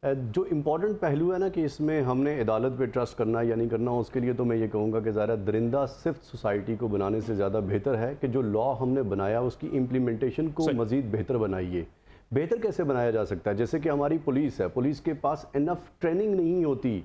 جو امپورٹنٹ پہلو ہے نا کہ اس میں ہم نے عدالت پہ ٹرسٹ کرنا یا نہیں کرنا، اس کے لیے تو میں یہ کہوں گا کہ ظاہر درندہ صفت سوسائٹی کو بنانے سے زیادہ بہتر ہے کہ جو لا ہم نے بنایا اس کی امپلیمنٹیشن کو مزید بہتر بنائیے۔ بہتر کیسے بنایا جا سکتا ہے؟ جیسے کہ ہماری پولیس ہے، پولیس کے پاس انف ٹریننگ نہیں ہوتی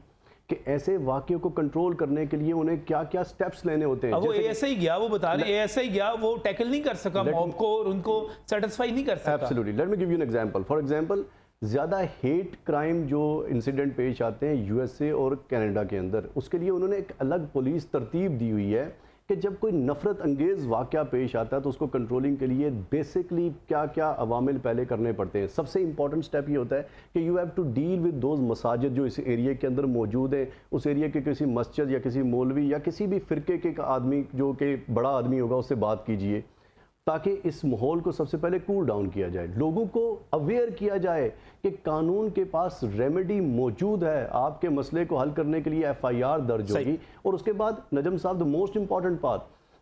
کہ ایسے واقعوں کو کنٹرول کرنے کے لیے انہیں کیا کیا سٹیپس لینے ہوتے ہیں۔ وہ ایسے ہی گیا، وہ بتا رہے ہیں ایسے ہی گیا، وہ ٹیکل نہیں کر سکا موب کو اور ان کو سیٹسفائی نہیں کر سکا۔ Absolutely, let me give you an example. For example, زیادہ ہیٹ کرائم جو انسیڈنٹ پیش آتے ہیں یو ایس اے اور کینیڈا کے اندر، اس کے لیے انہوں نے ایک الگ پولیس ترتیب دی ہوئی ہے کہ جب کوئی نفرت انگیز واقعہ پیش آتا ہے تو اس کو کنٹرولنگ کے لیے بیسکلی کیا کیا عوامل پہلے کرنے پڑتے ہیں۔ سب سے امپورٹنٹ سٹیپ یہ ہوتا ہے کہ you have to deal with those مساجد جو اس ایریا کے اندر موجود ہیں، اس ایریا کے کسی مسجد یا کسی مولوی یا کسی بھی فرقے کے آدمی جو کہ بڑا آدمی ہوگا اس سے بات کیجئے، تاکہ اس ماحول کو سب سے پہلے کول ڈاؤن کیا جائے، لوگوں کو اویئر کیا جائے کہ قانون کے پاس ریمیڈی موجود ہے، آپ کے مسئلے کو حل کرنے کے لیے ایف آئی آر درج ہوگی۔ اور اس کے بعد نجم صاحب، دا موسٹ امپورٹنٹ بات،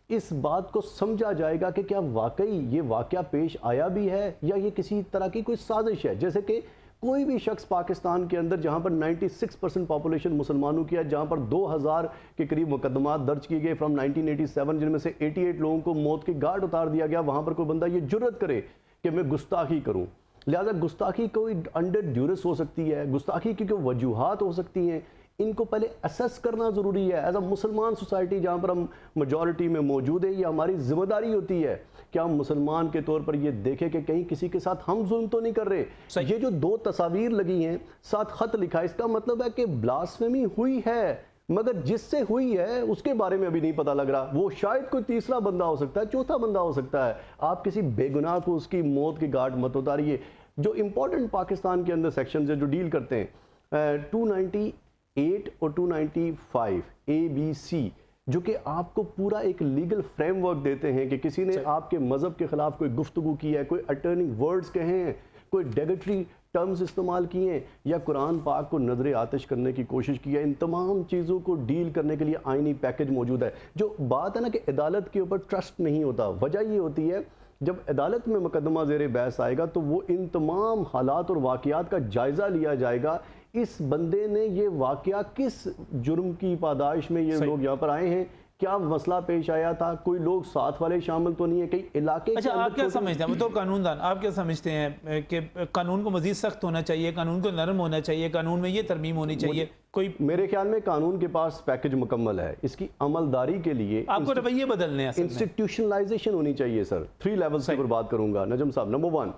اس بات کو سمجھا جائے گا کہ کیا واقعی یہ واقعہ پیش آیا بھی ہے یا یہ کسی طرح کی کوئی سازش ہے۔ جیسے کہ کوئی بھی شخص پاکستان کے اندر جہاں پر 96% پاپولیشن مسلمانوں کی ہے، جہاں پر 2000 کے قریب مقدمات درج کیے گئے فرام 1987، جن میں سے 88 لوگوں کو موت کے گھاٹ اتار دیا گیا، وہاں پر کوئی بندہ یہ جرت کرے کہ میں گستاخی کروں۔ لہذا گستاخی کوئی انڈر ڈیورس ہو سکتی ہے، گستاخی کی کوئی وجوہات ہو سکتی ہیں، ان کو پہلے اسیس کرنا ضروری ہے۔ ایز اے مسلمان سوسائٹی جہاں پر ہم میجورٹی میں موجود ہیں، یہ ہماری ذمہ داری ہوتی ہے کہ ہم مسلمان کے طور پر یہ دیکھیں کہ کہیں کسی کے ساتھ ہم ظلم تو نہیں کر رہے۔ یہ جو 2 تصاویر لگی ہیں، ساتھ خط لکھا ہے، اس کا مطلب ہے کہ بلاسفیمی ہوئی ہے، مگر جس سے ہوئی ہے اس کے بارے میں ابھی نہیں پتہ لگ رہا۔ وہ شاید کوئی تیسرا بندہ ہو سکتا ہے، چوتھا بندہ ہو سکتا ہے۔ آپ کسی بے گناہ کو اس کی موت کی گھاٹ مت اتاریے۔ جو امپورٹنٹ پاکستان کے اندر سیکشنز ہیں جو ڈیل کرتے ہیں 298 اور 295 ABC، جو کہ آپ کو پورا ایک لیگل فریم ورک دیتے ہیں کہ کسی نے آپ کے مذہب کے خلاف کوئی گفتگو کی ہے، کوئی اٹرننگ ورڈز کہے ہیں، کوئی ڈیگیٹری ٹرمز استعمال کیے ہیں، یا قرآن پاک کو نظر آتش کرنے کی کوشش کی ہے، ان تمام چیزوں کو ڈیل کرنے کے لیے آئینی پیکج موجود ہے۔ جو بات ہے نا کہ عدالت کے اوپر ٹرسٹ نہیں ہوتا، وجہ یہ ہوتی ہے جب عدالت میں مقدمہ زیر بحث آئے گا تو وہ ان تمام حالات اور واقعات کا جائزہ لیا جائے گا، اس بندے نے یہ واقعہ کس جرم کی پاداش میں یہ لوگ یہاں پر آئے ہیں، کیا مسئلہ پیش آیا تھا، کوئی لوگ ساتھ والے شامل تو نہیں ہے، کئی علاقے۔ اچھا، آپ کیا سمجھتے ہیں بطور قانون دان، آپ کیا سمجھتے ہیں کہ قانون کو مزید سخت ہونا چاہیے، قانون کو نرم ہونا چاہیے، قانون میں یہ ترمیم ہونی چاہیے؟ کوئی میرے خیال میں قانون کے پاس پیکج مکمل ہے، اس کی عملداری کے لیے آپ کو رویے بدلنے ہیں، انسٹیٹیوشنلائزیشن ہونی چاہیے۔ سر 3 لیولز پر بات کروں گا نجم صاحب۔ نمبر 1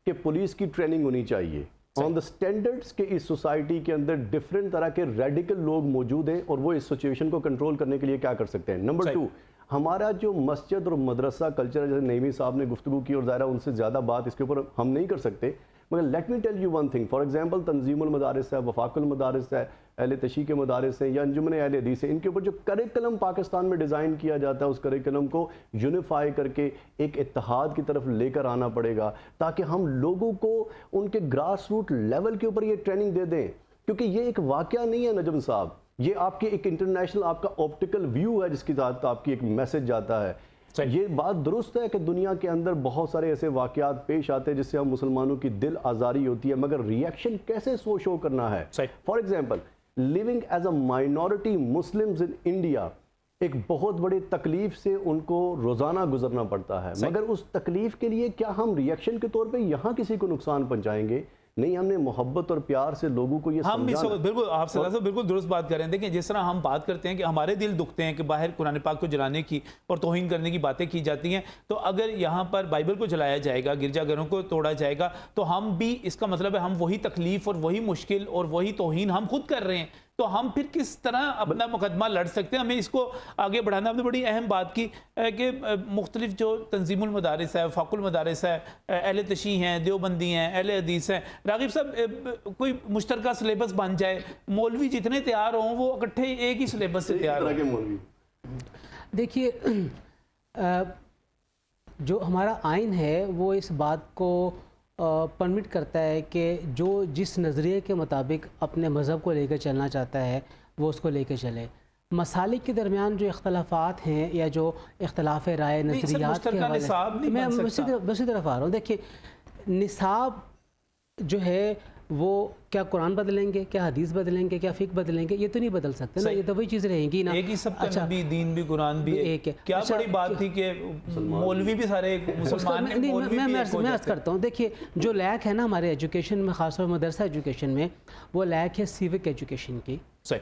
کہ پولیس کی ٹریننگ ہونی چاہیے آن دا سٹینڈرڈز کہ اس سوسائٹی کے اندر ڈیفرنٹ طرح کے ریڈیکل لوگ موجود ہیں اور وہ اس سچویشن کو کنٹرول کرنے کے لیے کیا کر سکتے ہیں۔ نمبر 2 ہمارا جو مسجد اور مدرسہ کلچر، جیسے نعیمی صاحب نے گفتگو کی اور ظاہرہ ان سے زیادہ بات اس کے اوپر ہم نہیں کر سکتے، مگر let me tell you one thing. For example تنظیم المدارس ہے، وفاق المدارس ہے، اہل تشیع کے مدارس ہیں یا انجمن اہل حدیث ہے، ان کے اوپر جو کریکلم پاکستان میں ڈیزائن کیا جاتا ہے اس کریکلم کو یونیفائی کر کے ایک اتحاد کی طرف لے کر آنا پڑے گا، تاکہ ہم لوگوں کو ان کے گراس روٹ لیول کے اوپر یہ ٹریننگ دے دیں۔ کیونکہ یہ ایک واقعہ نہیں ہے نجم صاحب، یہ آپ کے ایک انٹرنیشنل آپ کا آپٹیکل ویو ہے جس کی ذات آپ کی ایک میسج جاتا ہے۔ یہ بات درست ہے کہ دنیا کے اندر بہت سارے ایسے واقعات پیش آتے ہیں جس سے ہم مسلمانوں کی دل آزاری ہوتی ہے، مگر ریئیکشن کیسے شو کرنا ہے۔ For example living as a minority Muslims in India, ایک بہت بڑی تکلیف سے ان کو روزانہ گزرنا پڑتا ہے، مگر اس تکلیف کے لیے کیا ہم ریئیکشن کے طور پہ یہاں کسی کو نقصان پہنچائیں گے؟ نہیں، ہم نے محبت اور پیار سے لوگوں کو یہ سمجھانا۔ بالکل آپ صلی اللہ علیہ وسلم بالکل درست بات کر رہے ہیں۔ دیکھیں جس طرح ہم بات کرتے ہیں کہ ہمارے دل دکھتے ہیں کہ باہر قرآن پاک کو جلانے کی اور توہین کرنے کی باتیں کی جاتی ہیں، تو اگر یہاں پر بائبل کو جلایا جائے گا، گرجا گھروں کو توڑا جائے گا، تو ہم بھی، اس کا مطلب ہے ہم وہی تکلیف اور وہی مشکل اور وہی توہین ہم خود کر رہے ہیں، تو ہم پھر کس طرح اپنا مقدمہ لڑ سکتے ہیں؟ ہمیں اس کو آگے بڑھانا۔ ہم نے بڑی اہم بات کی کہ مختلف جو تنظیم المدارس ہے، وفاق المدارس ہے، اہل تشیع ہیں، دیوبندی ہیں، اہل حدیث ہیں، راغب صاحب کوئی مشترکہ سلیبس بن جائے، مولوی جتنے تیار ہوں وہ اکٹھے ایک ہی سلیبس سے تیار ہوں۔ دیکھیے جو ہمارا آئین ہے وہ اس بات کو پرمٹ کرتا ہے کہ جو جس نظریے کے مطابق اپنے مذہب کو لے کر چلنا چاہتا ہے وہ اس کو لے کے چلے۔ مسالک کے درمیان جو اختلافات ہیں یا جو اختلاف رائے نظریات کے حوالے سے میں اسی طرف آ رہا ہوں۔ دیکھیے نصاب جو ہے وہ کیا قرآن بدلیں گے, کیا حدیث بدلیں گے, کیا فقہ بدلیں گے؟ یہ تو نہیں بدل سکتے نا, یہ تو وہی چیز رہیں گی نا. ایک ہی سب کا نبی, دین بھی, قرآن بھی ایک ہے. کیا بڑی بات تھی کہ مولوی بھی سارے مسلمان ہیں, مولوی بھی ایک ہو میں عرض جاتے ہیں. کرتا ہوں, دیکھیے جو لیک ہے نا ہمارے ایجوکیشن میں, خاص طور مدرسہ ایجوکیشن میں, وہ لیک ہے سیوک ایجوکیشن کی,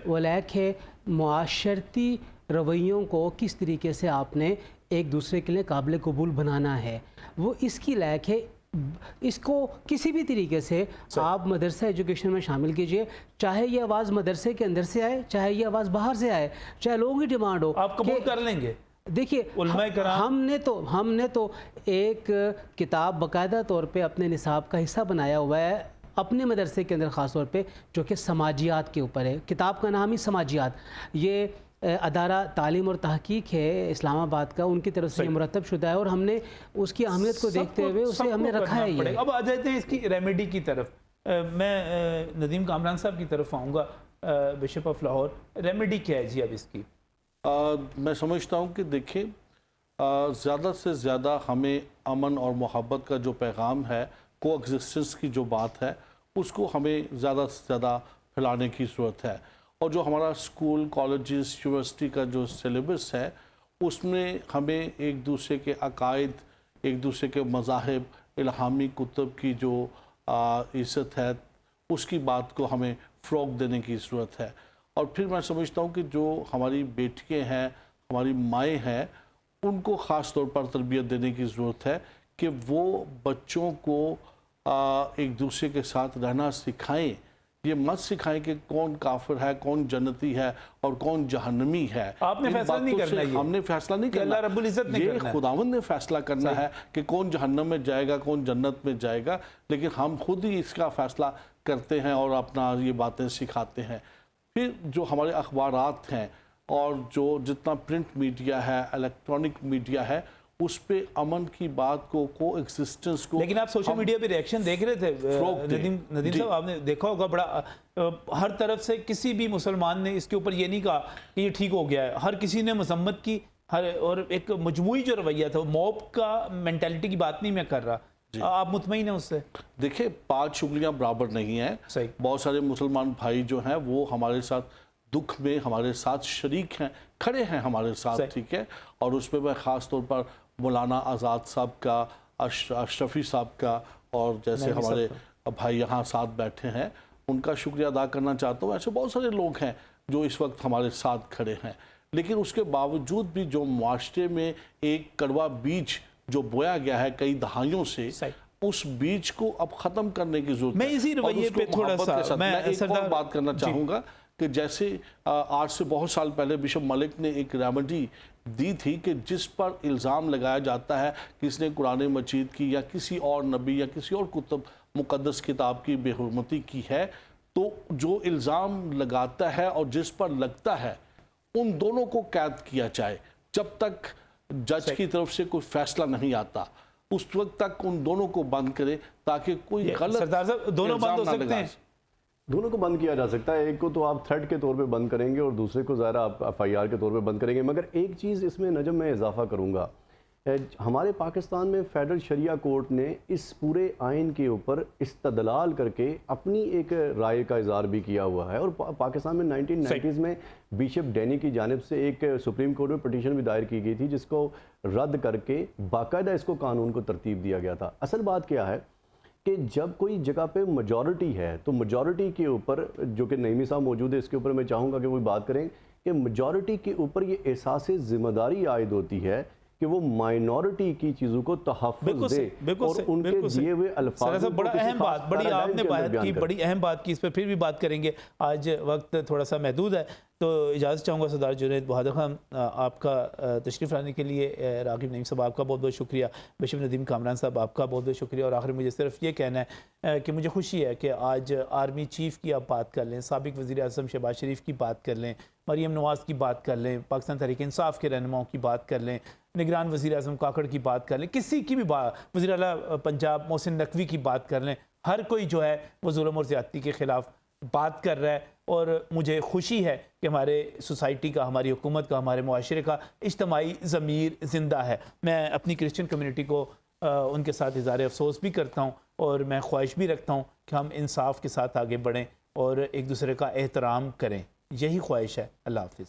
وہ لیک ہے معاشرتی رویوں کو کس طریقے سے آپ نے ایک دوسرے کے لیے قابل قبول بنانا ہے, وہ اس کی لیک ہے. اس کو کسی بھی طریقے سے آپ مدرسہ ایجوکیشن میں شامل کیجئے, چاہے یہ آواز مدرسے کے اندر سے آئے, چاہے یہ آواز باہر سے آئے, چاہے لوگوں کی ڈیمانڈ ہو. آپ قبول کر لیں گے؟ دیکھیے علماء کرام ہم نے تو ایک کتاب باقاعدہ طور پہ اپنے نصاب کا حصہ بنایا ہوا ہے اپنے مدرسے کے اندر, خاص طور پہ جو کہ سماجیات کے اوپر ہے. کتاب کا نام ہی سماجیات. یہ ادارہ تعلیم اور تحقیق ہے اسلام آباد کا, ان کی طرف سے یہ مرتب شدہ ہے, اور ہم نے اس کی اہمیت کو دیکھتے ہوئے اسے ہم نے رکھا ہے. یہ اب آ جاتے ہیں اس کی ریمیڈی کی طرف. میں ندیم کامران صاحب کی طرف آؤں گا, بشپ آف لاہور. ریمیڈی کیا ہے جی اب اس کی؟ میں سمجھتا ہوں کہ دیکھیں, زیادہ سے زیادہ ہمیں امن اور محبت کا جو پیغام ہے, کو ایگزسٹنس کی جو بات ہے, اس کو ہمیں زیادہ سے زیادہ پھیلانے کی ضرورت ہے. اور جو ہمارا اسکول, کالجز, یونیورسٹی کا جو سلیبس ہے, اس میں ہمیں ایک دوسرے کے عقائد, ایک دوسرے کے مذاہب, الہامی کتب کی جو عزت ہے, اس کی بات کو ہمیں فروغ دینے کی ضرورت ہے. اور پھر میں سمجھتا ہوں کہ جو ہماری بیٹیاں ہیں, ہماری مائیں ہیں, ان کو خاص طور پر تربیت دینے کی ضرورت ہے کہ وہ بچوں کو ایک دوسرے کے ساتھ رہنا سکھائیں. یہ مت سکھائیں کہ کون کافر ہے, کون جنتی ہے اور کون جہنمی ہے. آپ نے فیصلہ نہیں کرنا, ہم نے فیصلہ نہیں کرنا, اللہ رب العزت نے کرنا ہے. یہ خداوند نے فیصلہ کرنا ہے کہ کون جہنم میں جائے گا, کون جنت میں جائے گا, لیکن ہم خود ہی اس کا فیصلہ کرتے ہیں اور اپنا یہ باتیں سکھاتے ہیں. پھر جو ہمارے اخبارات ہیں اور جو جتنا پرنٹ میڈیا ہے, الیکٹرانک میڈیا ہے, اس پہ امن کی بات کو, کو ایگزسٹنس کو. لیکن آپ سوشل میڈیا پہ ریاکشن دیکھ رہے تھے ندیم صاحب, آپ نے دیکھا ہوگا بڑا ہر طرف سے کسی بھی مسلمان نے اس کے اوپر یہ نہیں کہا کہ یہ ٹھیک ہو گیا ہے. ہر کسی نے مذمت کی, اور ایک مجموعی جو رویہ تھا, موب کا مینٹیلٹی کی بات نہیں میں کر رہا. آپ مطمئن ہیں اس سے؟ دیکھیں, 5 انگلیاں برابر نہیں ہیں. بہت سارے مسلمان بھائی جو ہیں وہ ہمارے ساتھ دکھ میں ہمارے ساتھ شریک ہیں, کھڑے ہیں ہمارے ساتھ, ٹھیک ہے. اور اس پہ میں خاص طور پر مولانا آزاد صاحب کا, اشرفی صاحب کا, اور جیسے ہمارے بھائی یہاں ساتھ بیٹھے ہیں, ان کا شکریہ ادا کرنا چاہتا ہوں. ایسے بہت سارے لوگ ہیں جو اس وقت ہمارے ساتھ کھڑے ہیں, لیکن اس کے باوجود بھی جو معاشرے میں ایک کڑوا بیج جو بویا گیا ہے کئی دہائیوں سے, اس بیج کو اب ختم کرنے کی ضرورت ہے. میں اسی رویے پہ تھوڑا سا میں ایک اور بات کرنا چاہوں گا کہ جیسے آج سے بہت سال پہلے بشپ ملک نے ایک ریمیڈی دی تھی کہ جس پر الزام لگایا جاتا ہے کہ اس نے قرآن مجید کی یا کسی اور نبی یا کسی اور مقدس کتاب کی بے حرمتی کی ہے, تو جو الزام لگاتا ہے اور جس پر لگتا ہے, ان دونوں کو قید کیا جائے جب تک جج کی طرف سے کوئی فیصلہ نہیں آتا. اس وقت تک ان دونوں کو بند کرے تاکہ کوئی غلط دونوں بند ہو سکتے ہیں. دونوں کو بند کیا جا سکتا ہے. ایک کو تو آپ تھریٹ کے طور پہ بند کریں گے اور دوسرے کو ظاہر آپ FIR کے طور پہ بند کریں گے. مگر ایک چیز اس میں نجم میں اضافہ کروں گا, ہمارے پاکستان میں فیڈرل شریعہ کورٹ نے اس پورے آئین کے اوپر استدلال کر کے اپنی ایک رائے کا اظہار بھی کیا ہوا ہے. اور پاکستان میں 1990s میں بشپ ڈینی کی جانب سے ایک سپریم کورٹ میں پٹیشن بھی دائر کی گئی تھی, جس کو رد کر کے باقاعدہ اس کو قانون کو ترتیب دیا گیا تھا. اصل بات کیا ہے کہ جب کوئی جگہ پہ میجورٹی ہے تو میجورٹی کے اوپر, جو کہ نعیمی صاحب موجود ہے, اس کے اوپر میں چاہوں گا کہ وہ بات کریں کہ میجورٹی کے اوپر یہ احساس ذمہ داری عائد ہوتی ہے کہ وہ مائنورٹی کی چیزوں کو تحفظ دے اور ان کے دیے ہوئے الفاظ. بڑا اہم بات, بڑی آپ نے بات کی, بڑی اہم بات کی, اس پہ پھر بھی بات کریں گے. آج وقت تھوڑا سا محدود ہے, تو اجازت چاہوں گا سردار جنید بہادر خان آپ کا تشریف لانے کے لیے. راغب نعیم صاحب آپ کا بہت بہت شکریہ. بشپ ندیم کامران صاحب آپ کا بہت بہت شکریہ. اور آخر مجھے صرف یہ کہنا ہے کہ مجھے خوشی ہے کہ آج آرمی چیف کی آپ بات کر لیں, سابق وزیر اعظم شہباز شریف کی بات کر لیں, مریم نواز کی بات کر لیں, پاکستان تحریک انصاف کے رہنماؤں کی بات کر لیں, نگران وزیر اعظم کاکڑ کی بات کر لیں, کسی کی بھی بات, وزیر اعلیٰ پنجاب محسن نقوی کی بات کر لیں. ہر کوئی جو ہے وہ ظلم اور زیادتی کے خلاف بات کر رہا ہے. اور مجھے خوشی ہے کہ ہمارے سوسائٹی کا, ہماری حکومت کا, ہمارے معاشرے کا اجتماعی ضمیر زندہ ہے. میں اپنی کرسچن کمیونٹی کو ان کے ساتھ اظہار افسوس بھی کرتا ہوں، اور میں خواہش بھی رکھتا ہوں کہ ہم انصاف کے ساتھ آگے بڑھیں اور ایک دوسرے کا احترام کریں. یہی خواہش ہے. اللہ حافظ.